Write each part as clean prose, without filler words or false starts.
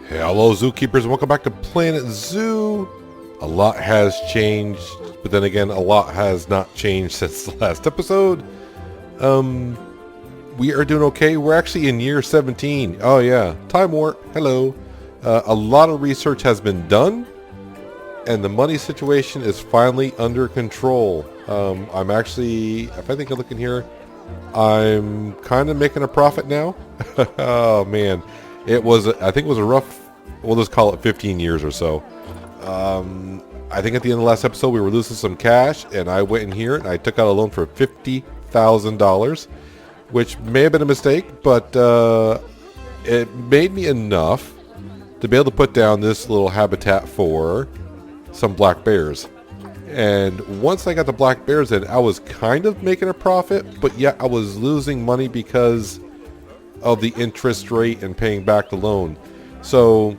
Hello, zookeepers. Welcome back to Planet Zoo. A lot has changed, but then again, a lot has not changed since the last episode. We are doing okay. We're actually in year 17. Oh yeah, time warp. Hello. A lot of research has been done, and the money situation is finally under control. I'm actually, if I think I look in here, I'm kind of making a profit now. Oh man. I think it was a rough, we'll just call it 15 years or so. I think at the end of the last episode, we were losing some cash, and I went in here and I took out a loan for $50,000, which may have been a mistake, but it made me enough to be able to put down this little habitat for some black bears. And once I got the black bears in, I was kind of making a profit, but yet I was losing money because of the interest rate and paying back the loan. So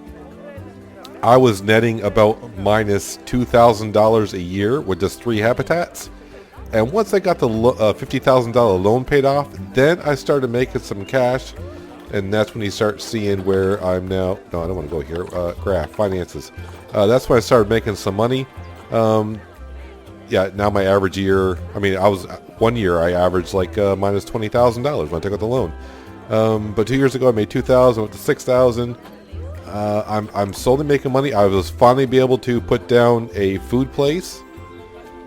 I was netting about minus $2,000 a year with just 3 habitats. And once I got the $50,000 loan paid off, then I started making some cash. And that's when you start seeing where I'm now. No, I don't want to go here. Graph, finances. That's when I started making some money. Yeah, now my average year, I was 1 year I averaged like minus $20,000 when I took out the loan. But 2 years ago I made 2,000, went to 6,000. I'm slowly making money. I was finally be able to put down a food place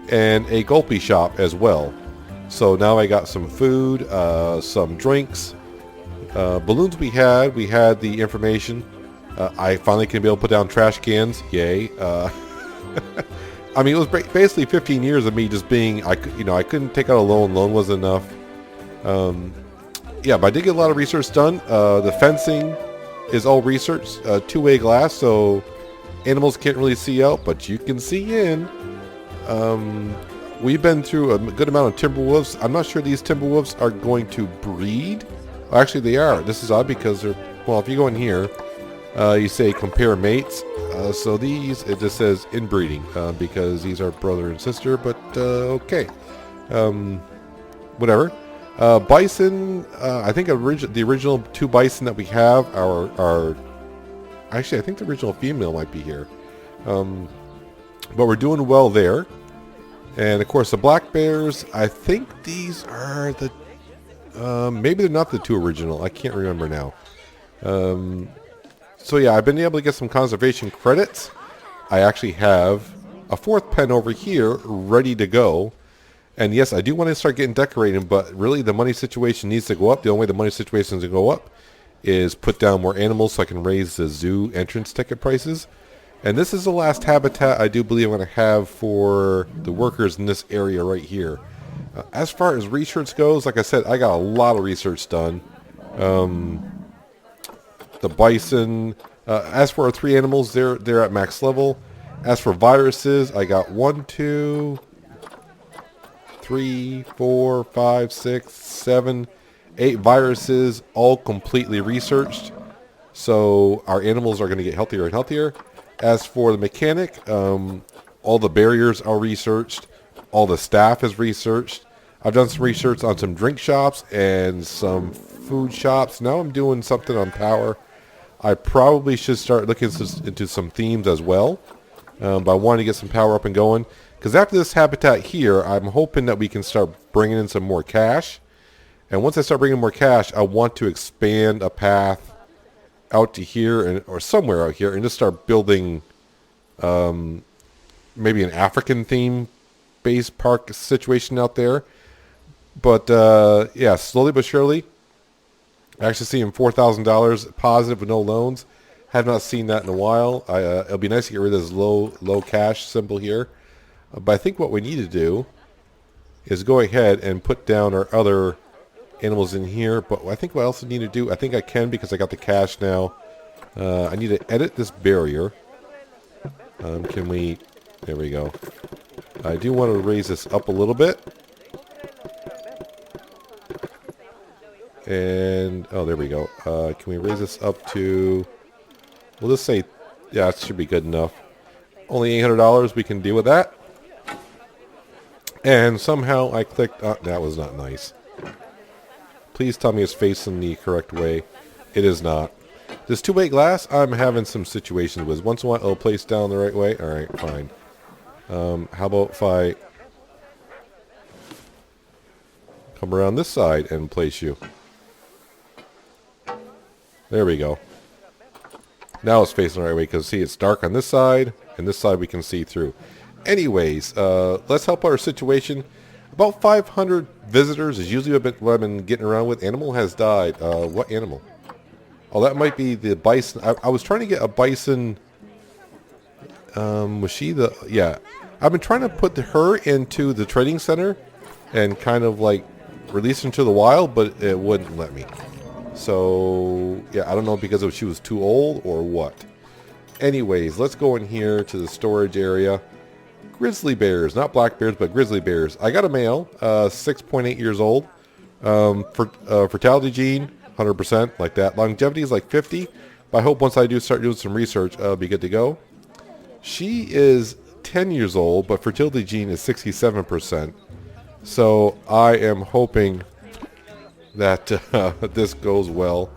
and a gulpy shop as well. So now I got some food, some drinks, balloons. We had the information. I finally can be able to put down trash cans. Yay. It was basically 15 years of me just being, I couldn't take out a loan. Loan wasn't enough. Yeah, but I did get a lot of research done. The fencing is all research, two-way glass, so animals can't really see out, but you can see in. We've been through a good amount of timber wolves. I'm not sure these timber wolves are going to breed. Well, actually, they are. This is odd because they're, well, if you go in here, you say compare mates. So these, it just says inbreeding because these are brother and sister, but okay. Whatever. Bison, I think the original 2 bison that we have are actually, I think the original female might be here. But we're doing well there. And of course the black bears, I think these are the, maybe they're not the 2 original. I can't remember now. So yeah, I've been able to get some conservation credits. I actually have a 4th pen over here ready to go. And yes, I do want to start getting decorating, but really the money situation needs to go up. The only way the money situation is to go up is put down more animals so I can raise the zoo entrance ticket prices. And this is the last habitat I do believe I'm going to have for the workers in this area right here. As far as research goes, like I said, I got a lot of research done. The bison, as for our 3 animals, they're at max level. As for viruses, I got 1, 2... 3, 4, 5, 6, 7, 8 viruses, all completely researched. So our animals are going to get healthier and healthier. As for the mechanic, all the barriers are researched. All the staff is researched. I've done some research on some drink shops and some food shops. Now I'm doing something on power. I probably should start looking into some themes as well. But I want to get some power up and going. Because after this habitat here, I'm hoping that we can start bringing in some more cash. And once I start bringing more cash, I want to expand a path out to here or somewhere out here and just start building maybe an African theme based park situation out there. But yeah, slowly but surely, I actually seeing $4,000 positive with no loans. Have not seen that in a while. It'll be nice to get rid of this low cash symbol here. But I think what we need to do is go ahead and put down our other animals in here. But I think what else I need to do, I think I can because I got the cash now. I need to edit this barrier. Can we, there we go. I do want to raise this up a little bit. And, oh, there we go. Can we raise this up to, we'll just say, yeah, it should be good enough. Only $800, we can deal with that. And somehow I clicked, that was not nice. Please tell me it's facing the correct way. It is not. This 2-way glass, I'm having some situations with. Once in a while, it'll place down the right way. All right, fine. How about if I come around this side and place you? There we go. Now it's facing the right way because, see, it's dark on this side, and this side we can see through. Anyways, let's help our situation. About 500 visitors is usually what I've been getting around with. Animal has died. What animal? Oh, that might be the bison. I was trying to get a bison. Was she the... Yeah. I've been trying to put her into the trading center and kind of like release her into the wild, but it wouldn't let me. So, yeah, I don't know because she was too old or what. Anyways, let's go in here to the storage area. Grizzly bears, not black bears, but grizzly bears. I got a male, 6.8 years old. Fertility gene, 100%, like that. Longevity is like 50. But I hope once I do start doing some research, I'll be good to go. She is 10 years old, but fertility gene is 67%. So I am hoping that this goes well.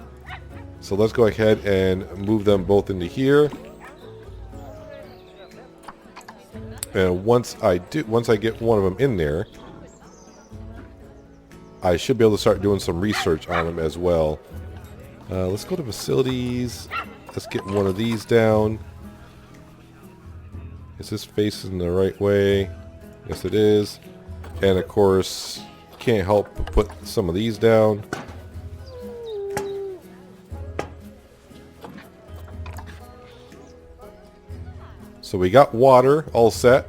So let's go ahead and move them both into here. And once I get one of them in there, I should be able to start doing some research on them as well. Let's go to facilities. Let's get one of these down. Is this facing the right way? Yes, it is. And of course, can't help but put some of these down. So we got water all set,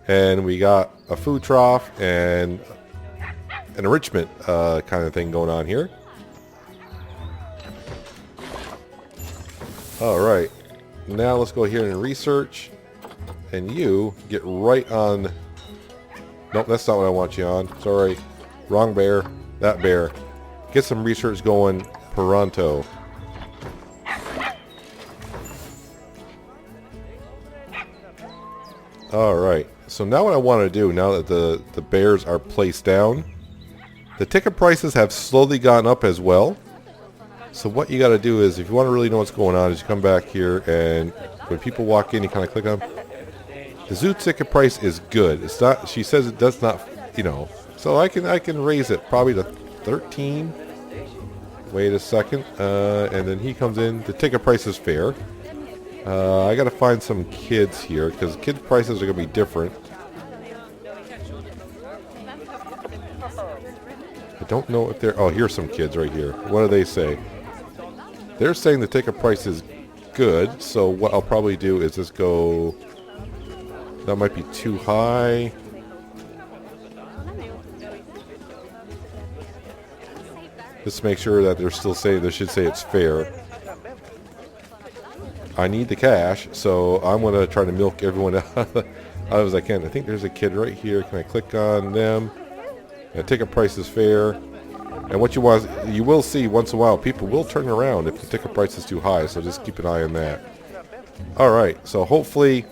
and we got a food trough and an enrichment kind of thing going on here. All right, now let's go here and research, and you get right on. Nope, that's not what I want you on. Sorry, wrong bear. That bear. Get some research going pronto. Alright, so now what I want to do, now that the bears are placed down, the ticket prices have slowly gone up as well. So what you got to do is, if you want to really know what's going on, is you come back here, and when people walk in, you kind of click on the zoo ticket price is good. It's not, she says it does not, you know, so I can raise it probably to 13. Wait a second, and then he comes in. The ticket price is fair. I gotta find some kids here because kids' prices are gonna be different. I don't know if they're... Oh, here's some kids right here. What do they say? They're saying the ticket price is good, so what I'll probably do is just go... That might be too high. Just to make sure that they're still saying... They should say it's fair. I need the cash, so I'm going to try to milk everyone out as I can. I think there's a kid right here. Can I click on them? And ticket price is fair. And what you want, you will see once in a while, people will turn around if the ticket price is too high, so just keep an eye on that. Alright, so hopefully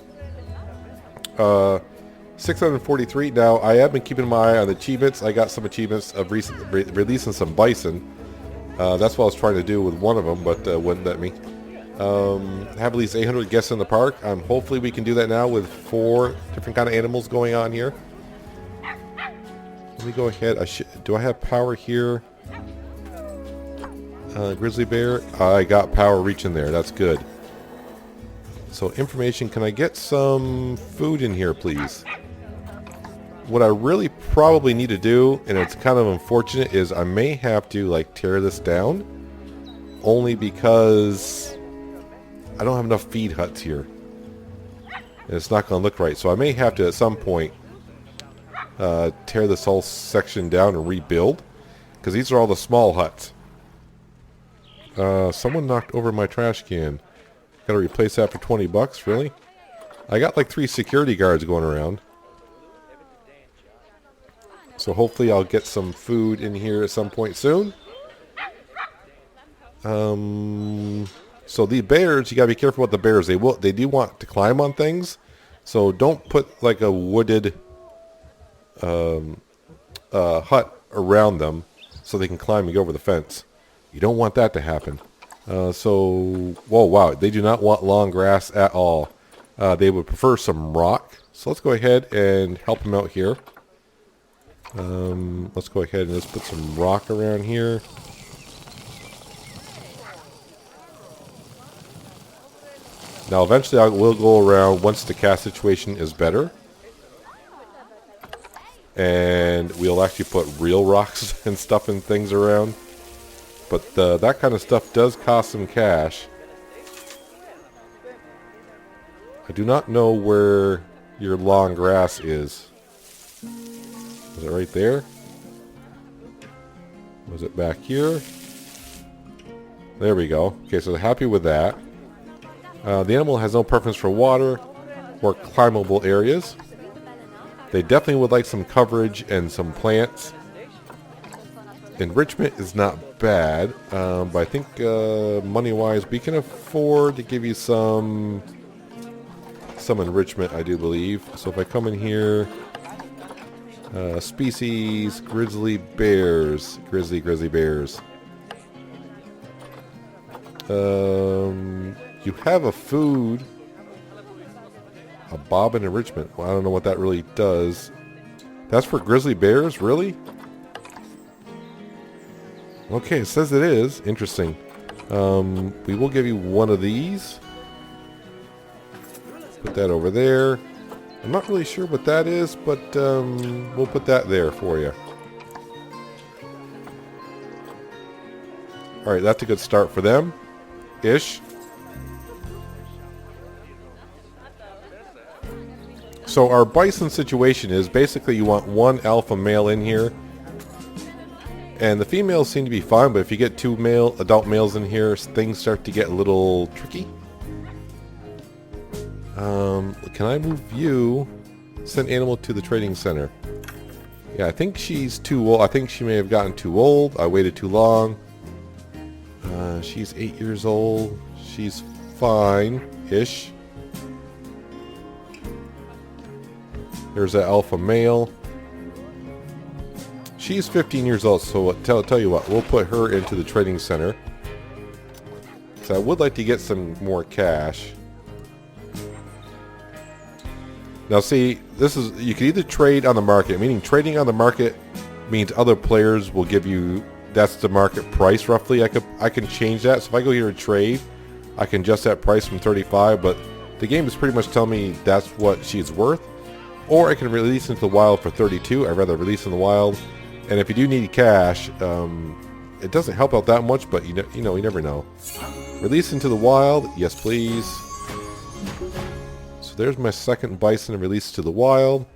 643. Now, I have been keeping my eye on the achievements. I got some achievements of releasing some bison. That's what I was trying to do with one of them, but wouldn't let me. Have at least 800 guests in the park. Hopefully we can do that now with 4 different kind of animals going on here. Let me go ahead. Do I have power here? Grizzly bear. I got power reaching there. That's good. So information. Can I get some food in here, please? What I really probably need to do, and it's kind of unfortunate, is I may have to like tear this down. Only because I don't have enough feed huts here. And it's not going to look right. So I may have to, at some point, tear this whole section down and rebuild. Because these are all the small huts. Someone knocked over my trash can. Got to replace that for 20 bucks? Really? I got like 3 security guards going around. So hopefully I'll get some food in here at some point soon. So the bears, you gotta be careful with the bears. They do want to climb on things, so don't put like a wooded hut around them so they can climb and go over the fence. You don't want that to happen. So, whoa, wow, they do not want long grass at all. They would prefer some rock. So let's go ahead and help them out here. Let's go ahead and just put some rock around here. Now eventually I will go around once the cast situation is better. And we'll actually put real rocks and stuff and things around. But that kind of stuff does cost some cash. I do not know where your long grass is. Is it right there? Was it back here? There we go. Okay, so happy with that. The animal has no preference for water or climbable areas. They definitely would like some coverage and some plants. Enrichment is not bad, but I think money-wise we can afford to give you some enrichment, I do believe. So if I come in here, species, grizzly bears. You have a food, a bobbin enrichment. Well, I don't know what that really does. That's for grizzly bears, really? Okay, it says it is. Interesting. We will give you one of these. Put that over there. I'm not really sure what that is, but we'll put that there for you. Alright, that's a good start for them. Ish. So our bison situation is basically you want one alpha male in here. And the females seem to be fine, but if you get two adult males in here, things start to get a little tricky. Can I move you? Send animal to the trading center. Yeah, I think she's too old. I think she may have gotten too old. I waited too long. She's 8 years old. She's fine-ish. There's that alpha male. She's 15 years old, so tell you what, we'll put her into the trading center. So I would like to get some more cash. Now see, this is, you can either trade on the market, meaning trading on the market means other players will give you, that's the market price roughly. I can change that. So if I go here to trade, I can adjust that price from 35, but the game is pretty much telling me that's what she's worth. Or I can release into the wild for 32. I'd rather release in the wild. And if you do need cash, it doesn't help out that much, but you never know. Release into the wild, yes please. So there's my second bison released to the wild.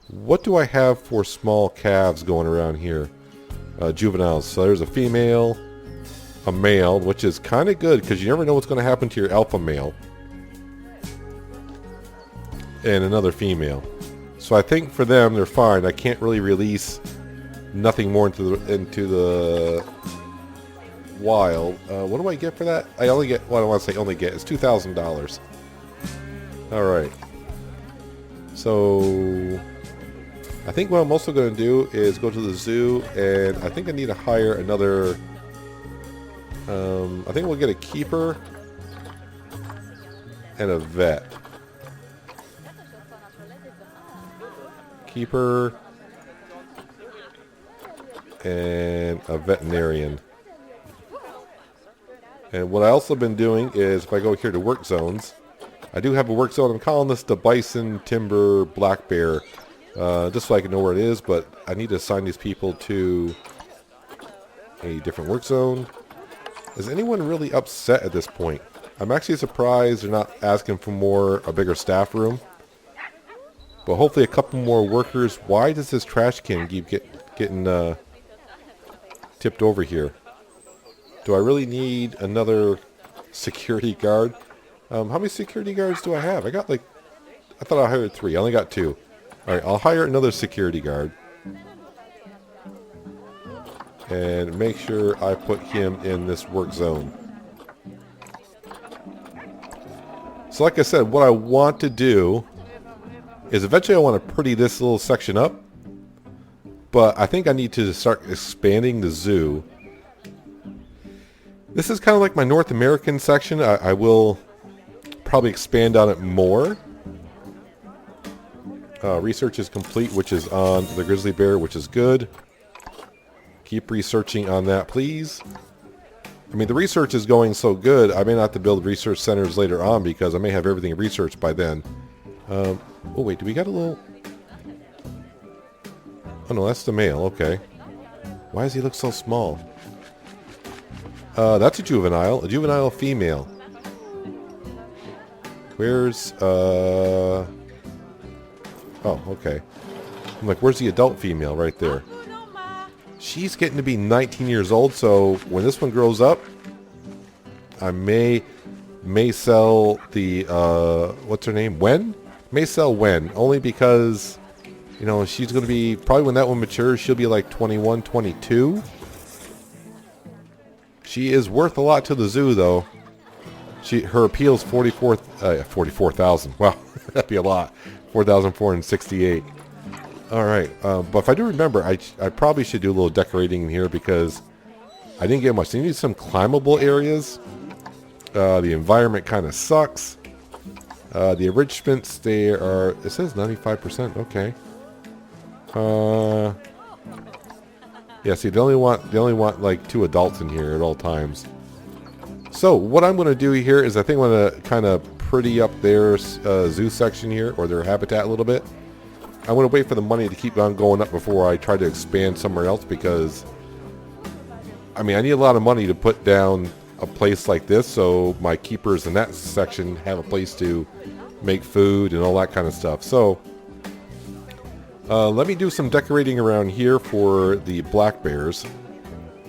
What do I have for small calves going around here? Juveniles. So there's a female, a male, which is kind of good because you never know what's going to happen to your alpha male. And another female. So I think for them they're fine. I can't really release nothing more into the wild. What do I get for that? I only get, well, I don't want to say only get, it's $2,000. Alright. So I think what I'm also going to do is go to the zoo, and I think I need to hire another, I think we'll get a keeper and a vet. Keeper and a veterinarian. And what I also been doing is, if I go here to work zones, I do have a work zone. I'm calling this the bison, timber, black bear, just so I can know where it is, but I need to assign these people to a different work zone. Is anyone really upset at this point? I'm actually surprised they're not asking for a bigger staff room. But hopefully a couple more workers. Why does this trash can keep getting tipped over here? Do I really need another security guard? How many security guards do I have? I thought I hired 3. I only got 2. Alright, I'll hire another security guard. And make sure I put him in this work zone. So like I said, what I want to do is eventually I want to pretty this little section up, but I think I need to start expanding the zoo. This is kind of like my North American section. I will probably expand on it more. Research is complete, which is on the grizzly bear, which is good. Keep researching on that, please. I mean, the research is going so good, I may not have to build research centers later on because I may have everything researched by then. Oh, wait, do we got a little... Oh, no, that's the male. Okay. Why does he look so small? That's a juvenile female. Where's, Oh, okay. I'm like, where's the adult female? Right there. She's getting to be 19 years old, so when this one grows up, I may sell the, what's her name? Wen? May sell Wen, only because, you know, she's going to be, probably when that one matures, she'll be like 21, 22. She is worth a lot to the zoo, though. Her appeal is 44,000. Wow, that'd be a lot. 4,468. All right, but if I do remember, I probably should do a little decorating in here because I didn't get much. They need some climbable areas. The environment kind of sucks. The enrichments, they are, it says 95%. Okay. Yeah, see, they only want like 2 adults in here at all times. So what I'm going to do here is I think I'm going to kind of pretty up their zoo section here, or their habitat a little bit. I'm going to wait for the money to keep on going up before I try to expand somewhere else because, I mean, I need a lot of money to put down a place like this so my keepers in that section have a place to make food and all that kind of stuff. So let me do some decorating around here for the black bears,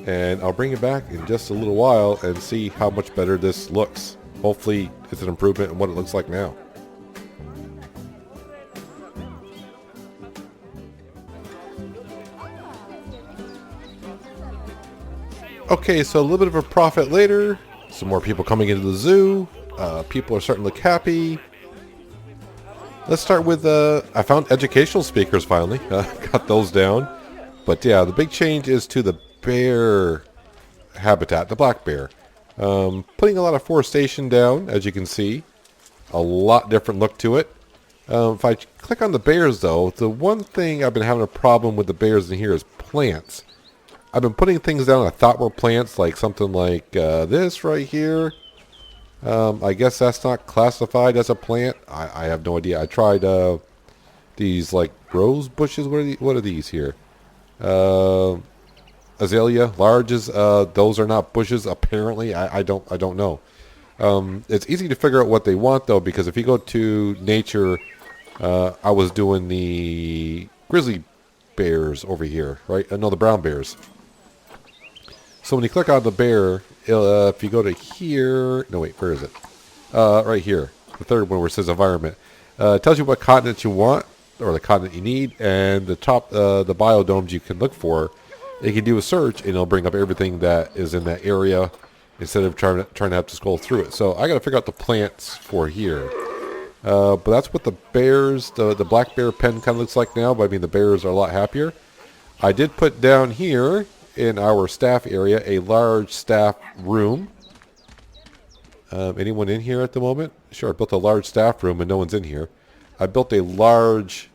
and I'll bring it back in just a little while and see how much better this looks. Hopefully it's an improvement in what it looks like now. Okay, so a little bit of a profit later. Some more people coming into the zoo. People are starting to look happy. Let's start with, I found educational speakers finally. Got those down. But yeah, the big change is to the bear habitat, the black bear. Putting a lot of forestation down, as you can see. A lot different look to it. If I click on the bears, though, the one thing I've been having a problem with the bears in here is plants. I've been putting things down I thought were plants, like something like this right here. I guess that's not classified as a plant. I have no idea. I tried these like rose bushes. What are these here? Azalea, larges. Those are not bushes. Apparently, I don't know. It's easy to figure out what they want though, because if you go to nature, I was doing the grizzly bears over here, right? No, the brown bears. So when you click on the bear, if you go to here, no wait, where is it? Right here, the third one where it says environment. It tells you what continent you want, or the continent you need, and the top, the biodomes you can look for. You can do a search, and it'll bring up everything that is in that area, instead of trying to have to scroll through it. So I got to figure out the plants for here. But that's what the bears, the black bear pen kind of looks like now. But I mean, the bears are a lot happier. I did put down here in our staff area a large staff room. Anyone in here at the moment? Sure, I built a large staff room and no one's in here. I built a large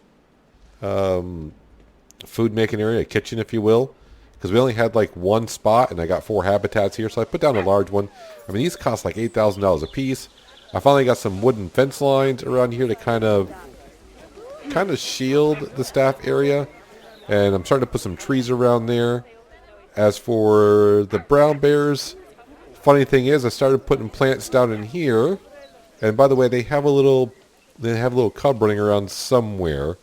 food making area, a kitchen if you will, because we only had like one spot and I got 4 habitats here, so I put down a large one. I mean, these cost like $8,000 a piece. I finally got some wooden fence lines around here to kind of shield the staff area, and I'm starting to put some trees around there. As for the brown bears, funny thing is I started putting plants down in here, and by the way, they have a little cub running around somewhere.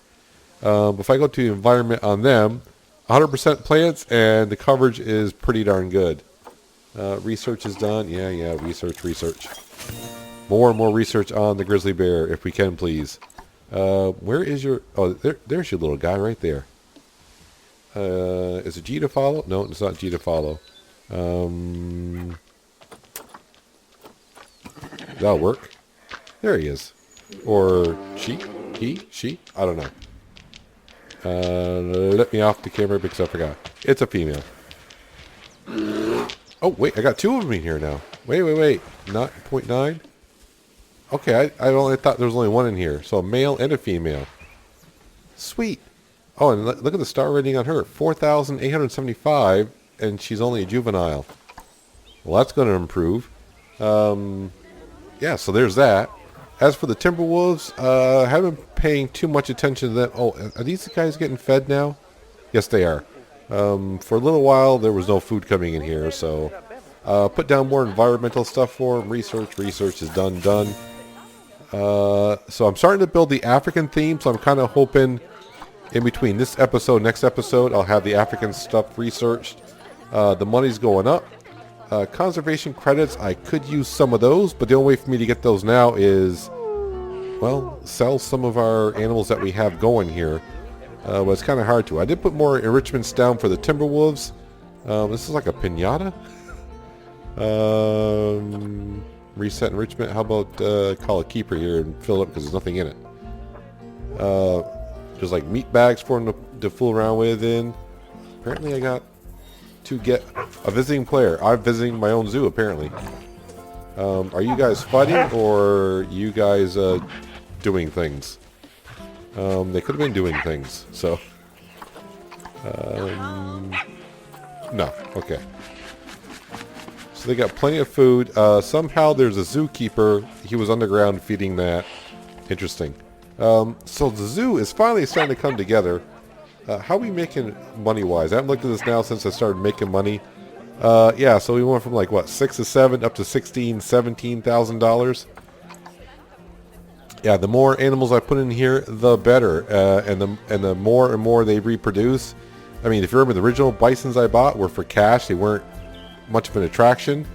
If I go to the environment on them, 100% plants, and the coverage is pretty darn good. Research is done. Yeah, research. More and more research on the grizzly bear, if we can, please. Where is your... Oh, there's your little guy right there. Is it G to follow? No, it's not G to follow. That'll work. There he is. Or she? He? She? I don't know. Let me off the camera because I forgot. It's a female. Oh, wait, I got two of them in here now. Wait. Not 0.9? Okay, I thought there was only one in here. So a male and a female. Sweet. Oh, and look at the star rating on her. 4,875, and she's only a juvenile. Well, that's going to improve. Yeah, so there's that. As for the Timberwolves, I haven't been paying too much attention to them. Oh, are these guys getting fed now? Yes, they are. For a little while, there was no food coming in here, so put down more environmental stuff for them. Research is done. So I'm starting to build the African theme, so I'm kind of hoping in between this episode, next episode, I'll have the African stuff researched. The money's going up. Conservation credits, I could use some of those, but the only way for me to get those now is, well, sell some of our animals that we have going here. But it's kind of hard to. I did put more enrichments down for the Timberwolves. This is like a pinata. Reset enrichment. How about call a keeper here and fill it up because there's nothing in it. There's like meat bags for them to fool around with. Apparently I got to get a visiting player. I'm visiting my own zoo apparently. Are you guys fighting or you guys doing things? They could have been doing things, so no, okay. So they got plenty of food. Somehow there's a zookeeper. He was underground feeding that. Interesting. So the zoo is finally starting to come together. How are we making money-wise? I haven't looked at this now since I started making money. Yeah, so we went from like, what, 6 to 7 up to $17,000. Yeah, the more animals I put in here, the better. And the more and more they reproduce. I mean, if you remember the original bisons I bought were for cash. They weren't much of an attraction.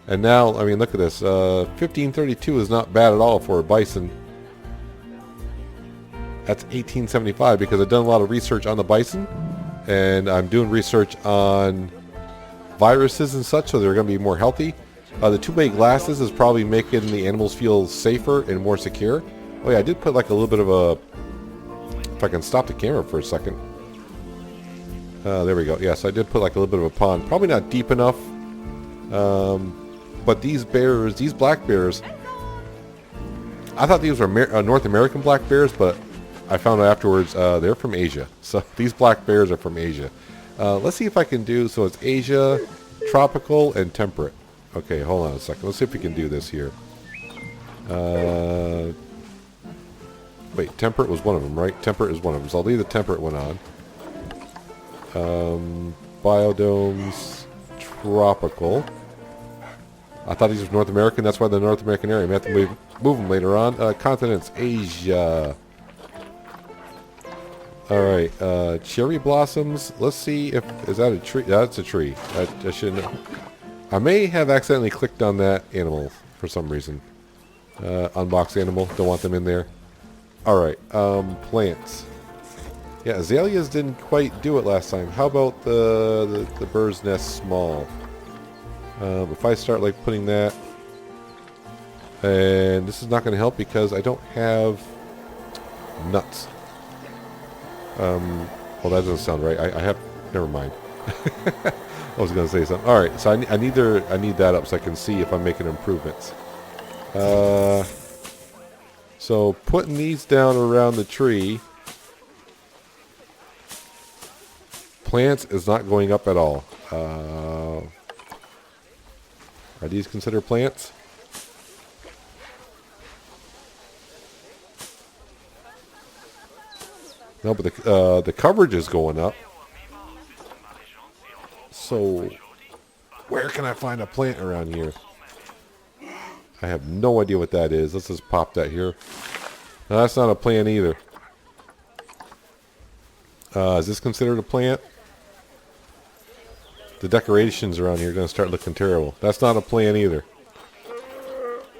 And now, I mean, look at this. 1532 is not bad at all for a bison. That's 1875 because I've done a lot of research on the bison. And I'm doing research on viruses and such, so they're going to be more healthy. The two-way glasses is probably making the animals feel safer and more secure. Oh yeah, I did put like a little bit of a... If I can stop the camera for a second. There we go. Yes, I did put like a little bit of a pond. Probably not deep enough. But these bears, these black bears... I thought these were North American black bears, but I found out afterwards they're from Asia. So these black bears are from Asia. Let's see if I can do... So it's Asia, tropical, and temperate. Okay, hold on a second. Let's see if we can do this here. Wait, temperate was one of them, right? Temperate is one of them. So I'll leave the temperate one on. Biodomes, tropical. I thought these were North American. That's why the North American area. We have to move them later on. Continents, Asia. All right, cherry blossoms. Let's see if... Is that a tree? That's a tree. I should know. I may have accidentally clicked on that animal for some reason. Unbox animal. Don't want them in there. Alright. Plants. Yeah, azaleas didn't quite do it last time. How about the bird's nest small? If I start like putting that... And this is not going to help because I don't have nuts. Well, that doesn't sound right. I have... Never mind. I was going to say something. All right, so I need that up so I can see if I'm making improvements. So putting these down around the tree. Plants is not going up at all. Are these considered plants? No, but the coverage is going up. So, where can I find a plant around here? I have no idea what that is. Let's just pop that here. No, that's not a plant either. Is this considered a plant? The decorations around here are going to start looking terrible. That's not a plant either.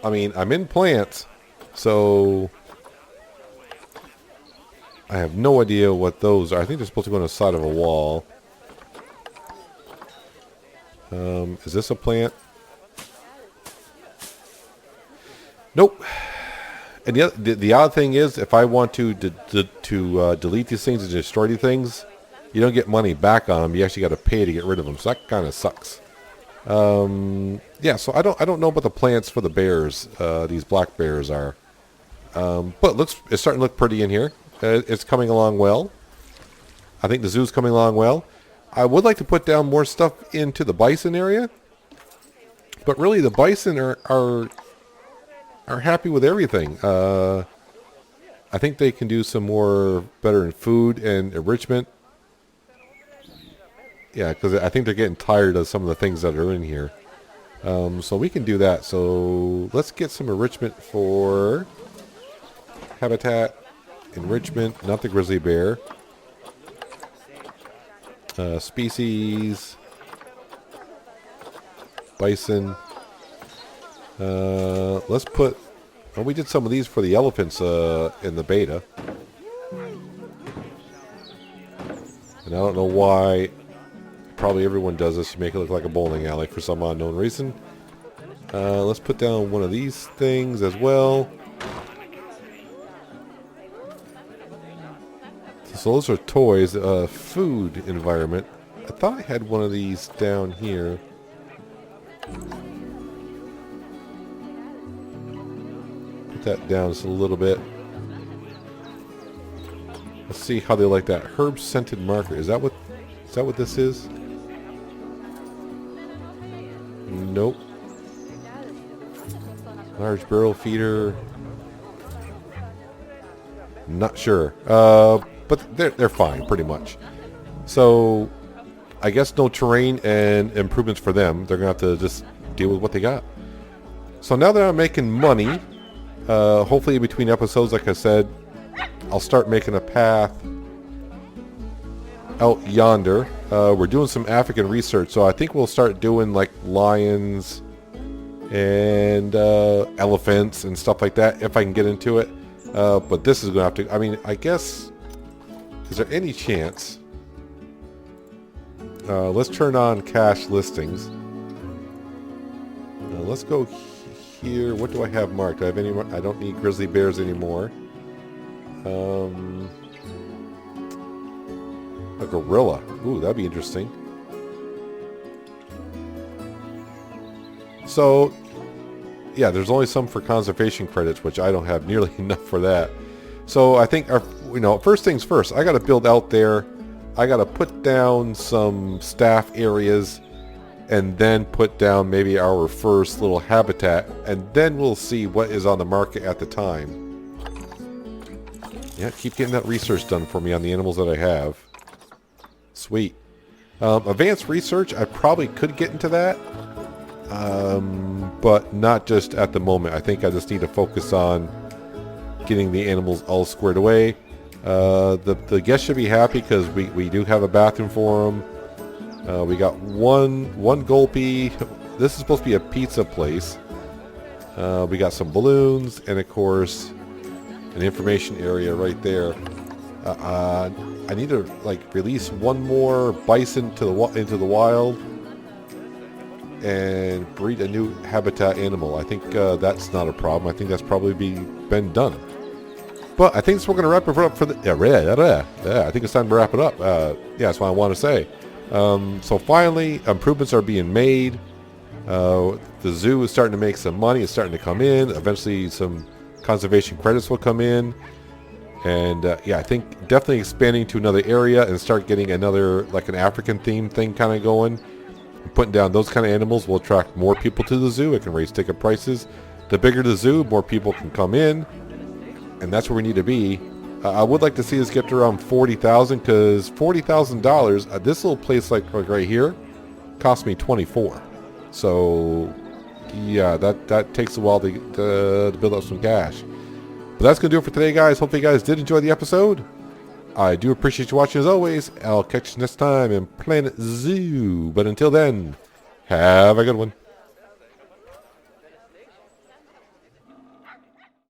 I mean, I'm in plants, so... I have no idea what those are. I think they're supposed to go on the side of a wall. Is this a plant? Nope. And the odd thing is, if I want to delete these things and destroy these things, you don't get money back on them. You actually got to pay to get rid of them. So that kind of sucks. Yeah, so I don't know about the plants for the bears. These black bears are, but it's starting to look pretty in here. It's coming along well. I think the zoo's coming along well. I would like to put down more stuff into the bison area, but really the bison are happy with everything. I think they can do some more better in food and enrichment. Yeah, because I think they're getting tired of some of the things that are in here. So we can do that. So let's get some enrichment for habitat. Enrichment, not the grizzly bear. Species. Bison. Let's put... Well, we did some of these for the elephants in the beta. And I don't know why. Probably everyone does this to make it look like a bowling alley for some unknown reason. Let's put down one of these things as well. So those are toys. Food environment. I thought I had one of these down here. Put that down just a little bit. Let's see how they like that herb scented marker. Is that what this is? Nope. Large barrel feeder. Not sure. But they're fine, pretty much. So, I guess no terrain and improvements for them. They're going to have to just deal with what they got. So now that I'm making money, hopefully in between episodes, like I said, I'll start making a path out yonder. We're doing some African research, so I think we'll start doing like lions and elephants and stuff like that if I can get into it. But this is going to have to... I mean, I guess... Is there any chance... let's turn on cache listings. Let's go here. What do I have marked? Do I have any more? I don't need grizzly bears anymore. A gorilla. Ooh, that'd be interesting. So, yeah, there's only some for conservation credits, which I don't have nearly enough for that. So I think, first things first, I got to build out there. I got to put down some staff areas and then put down maybe our first little habitat, and then we'll see what is on the market at the time. Yeah, keep getting that research done for me on the animals that I have. Sweet. Advanced research, I probably could get into that, but not just at the moment. I think I just need to focus on getting the animals all squared away. The guests should be happy because we do have a bathroom for them. We got one gulpy. This is supposed to be a pizza place. We got some balloons and of course an information area right there. I need to release one more bison into the wild and breed a new habitat animal. I think that's not a problem. I think that's probably been done. But I think we're going to wrap it up for the... I think it's time to wrap it up. Yeah, that's what I want to say. So finally, improvements are being made. The zoo is starting to make some money. It's starting to come in. Eventually, some conservation credits will come in. And yeah, I think definitely expanding to another area and start getting another, an African themed thing kind of going. Putting down those kind of animals will attract more people to the zoo. It can raise ticket prices. The bigger the zoo, more people can come in. And that's where we need to be. I would like to see us get to around 40,000 because $40,000, this little place like right here cost me 24. So yeah, that takes a while to build up some cash. But that's going to do it for today, guys. Hopefully you guys did enjoy the episode. I do appreciate you watching as always. I'll catch you next time in Planet Zoo. But until then, have a good one.